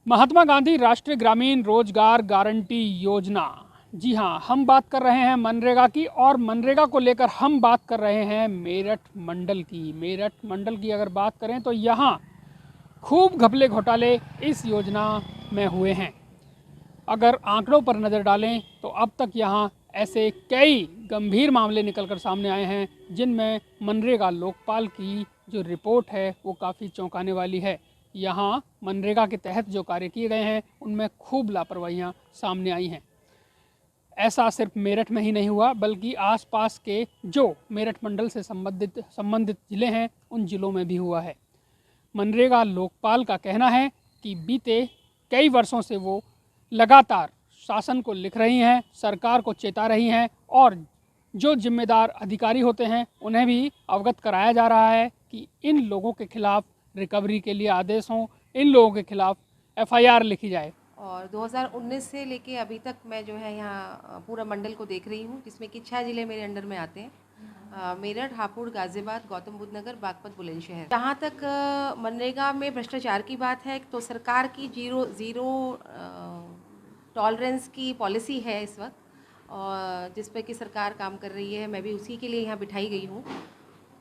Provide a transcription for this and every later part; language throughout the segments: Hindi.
महात्मा गांधी राष्ट्रीय ग्रामीण रोजगार गारंटी योजना, जी हाँ, हम बात कर रहे हैं मनरेगा की। और मनरेगा को लेकर हम बात कर रहे हैं मेरठ मंडल की। मेरठ मंडल की अगर बात करें तो यहाँ खूब घपले घोटाले इस योजना में हुए हैं। अगर आंकड़ों पर नज़र डालें तो अब तक यहाँ ऐसे कई गंभीर मामले निकलकर सामने आए हैं जिनमें मनरेगा लोकपाल की जो रिपोर्ट है वो काफ़ी चौंकाने वाली है। यहाँ मनरेगा के तहत जो कार्य किए गए हैं उनमें खूब लापरवाहियाँ सामने आई हैं। ऐसा सिर्फ मेरठ में ही नहीं हुआ बल्कि आसपास के जो मेरठ मंडल से संबंधित ज़िले हैं उन ज़िलों में भी हुआ है। मनरेगा लोकपाल का कहना है कि बीते कई वर्षों से वो लगातार शासन को लिख रही हैं, सरकार को चेता रही हैं और जो जिम्मेदार अधिकारी होते हैं उन्हें भी अवगत कराया जा रहा है कि इन लोगों के खिलाफ रिकवरी के लिए आदेश हों, इन लोगों के खिलाफ एफआईआर लिखी जाए। और 2019 से लेके अभी तक मैं जो है यहाँ पूरा मंडल को देख रही हूँ, जिसमें कि 6 ज़िले मेरे अंडर में आते हैं। मेरठ, हापुड़, गाज़ियाबाद, गौतम बुद्ध नगर, बागपत, बुलंदशहर। जहाँ तक मनरेगा में भ्रष्टाचार की बात है तो सरकार की ज़ीरो टॉलरेंस की पॉलिसी है इस वक्त, और जिस पर कि सरकार काम कर रही है। मैं भी उसी के लिए यहाँ बिठाई गई हूँ।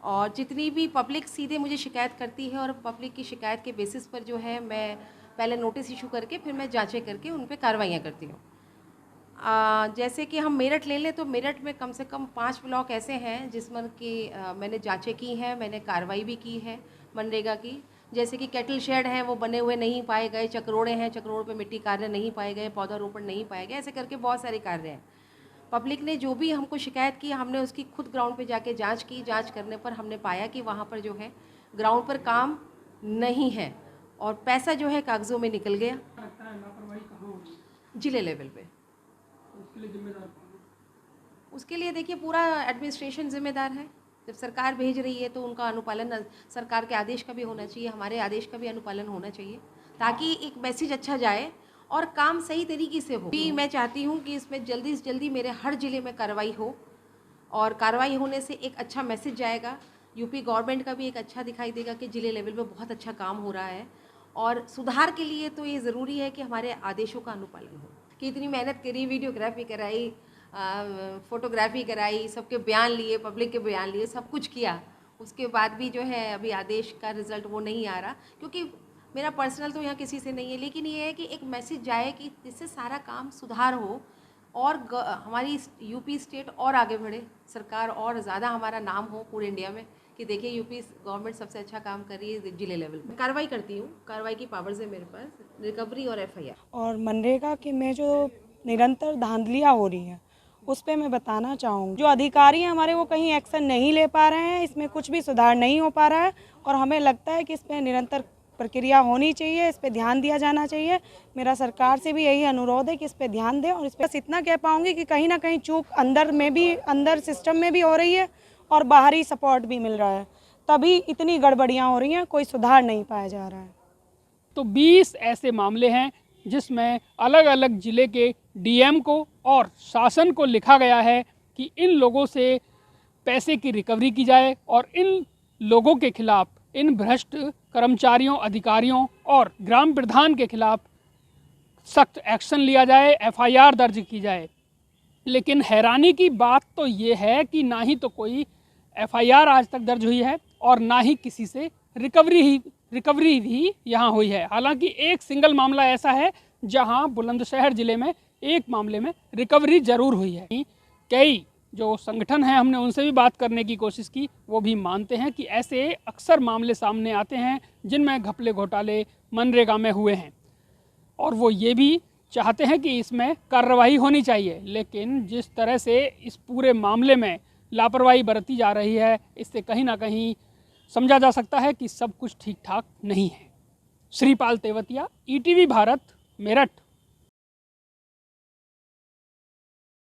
और जितनी भी पब्लिक सीधे मुझे शिकायत करती है और पब्लिक की शिकायत के बेसिस पर जो है मैं पहले नोटिस इशू करके फिर मैं जांचें करके उन पर कार्रवाइयाँ करती हूँ। जैसे कि हम मेरठ ले लें तो मेरठ में कम से कम 5 ब्लॉक ऐसे हैं जिसमें कि मैंने जांचें की हैं, मैंने कार्रवाई भी की है मनरेगा की। जैसे कि कैटल शेड हैं वो बने हुए नहीं पाए गए, चक्रोड़े हैं, चक्रोड़ पे मिट्टी कार्य नहीं पाए गए, पौधारोपण नहीं पाए गए, ऐसे करके बहुत सारे कार्य हैं। पब्लिक ने जो भी हमको शिकायत की हमने उसकी खुद ग्राउंड पे जाके जांच की। जांच करने पर हमने पाया कि वहाँ पर जो है ग्राउंड पर काम नहीं है और पैसा जो है कागज़ों में निकल गया। जिले लेवल पे उसके लिए देखिए पूरा एडमिनिस्ट्रेशन जिम्मेदार है। जब सरकार भेज रही है तो उनका अनुपालन सरकार के आदेश का भी होना चाहिए, हमारे आदेश का भी अनुपालन होना चाहिए ताकि एक मैसेज अच्छा जाए और काम सही तरीके से हो। भी मैं चाहती हूँ कि इसमें जल्दी से जल्दी मेरे हर ज़िले में कार्रवाई हो और कार्रवाई होने से एक अच्छा मैसेज जाएगा। यूपी गवर्नमेंट का भी एक अच्छा दिखाई देगा कि ज़िले लेवल पे बहुत अच्छा काम हो रहा है। और सुधार के लिए तो ये ज़रूरी है कि हमारे आदेशों का अनुपालन हो। कि इतनी मेहनत करी, वीडियोग्राफी कराई, फ़ोटोग्राफी कराई, सबके बयान लिए, पब्लिक के बयान लिए, सब कुछ किया, उसके बाद भी जो है अभी आदेश का रिज़ल्ट वो नहीं आ रहा। क्योंकि मेरा पर्सनल तो यहाँ किसी से नहीं है, लेकिन ये है कि एक मैसेज जाए कि जिससे सारा काम सुधार हो और हमारी यूपी स्टेट और आगे बढ़े, सरकार और ज़्यादा हमारा नाम हो पूरे इंडिया में कि देखिए यूपी गवर्नमेंट सबसे अच्छा काम कर रही है जिले लेवल पे। कार्रवाई करती हूँ, कार्रवाई की पावर्स है मेरे पास, रिकवरी और एफआईआर। और मनरेगा के में जो निरंतर धांधलियाँ हो रही हैं उस पर मैं बताना चाहूँगी, जो अधिकारी हैं हमारे वो कहीं एक्शन नहीं ले पा रहे हैं, इसमें कुछ भी सुधार नहीं हो पा रहा है और हमें लगता है कि इस पर निरंतर प्रक्रिया होनी चाहिए, इस पर ध्यान दिया जाना चाहिए। मेरा सरकार से भी यही अनुरोध है कि इस पर ध्यान दें। और इस पर बस इतना कह पाऊँगी कि कहीं ना कहीं चूक अंदर सिस्टम में भी हो रही है और बाहरी सपोर्ट भी मिल रहा है, तभी इतनी गड़बड़ियाँ हो रही हैं, कोई सुधार नहीं पाया जा रहा है। तो 20 ऐसे मामले हैं जिसमें अलग अलग ज़िले के डीएम को और शासन को लिखा गया है कि इन लोगों से पैसे की रिकवरी की जाए और इन लोगों के खिलाफ, इन भ्रष्ट कर्मचारियों, अधिकारियों और ग्राम प्रधान के खिलाफ सख्त एक्शन लिया जाए, एफआईआर दर्ज की जाए। लेकिन हैरानी की बात तो ये है कि ना ही तो कोई एफआईआर आज तक दर्ज हुई है और ना ही किसी से रिकवरी भी यहाँ हुई है। हालांकि एक सिंगल मामला ऐसा है जहाँ बुलंदशहर ज़िले में एक मामले में रिकवरी ज़रूर हुई है। कई जो संगठन हैं हमने उनसे भी बात करने की कोशिश की, वो भी मानते हैं कि ऐसे अक्सर मामले सामने आते हैं जिनमें घपले घोटाले मनरेगा में हुए हैं और वो ये भी चाहते हैं कि इसमें कार्रवाई होनी चाहिए। लेकिन जिस तरह से इस पूरे मामले में लापरवाही बरती जा रही है, इससे कहीं ना कहीं समझा जा सकता है कि सब कुछ ठीक ठाक नहीं है। श्रीपाल तेवतिया, ईटीवी भारत, मेरठ।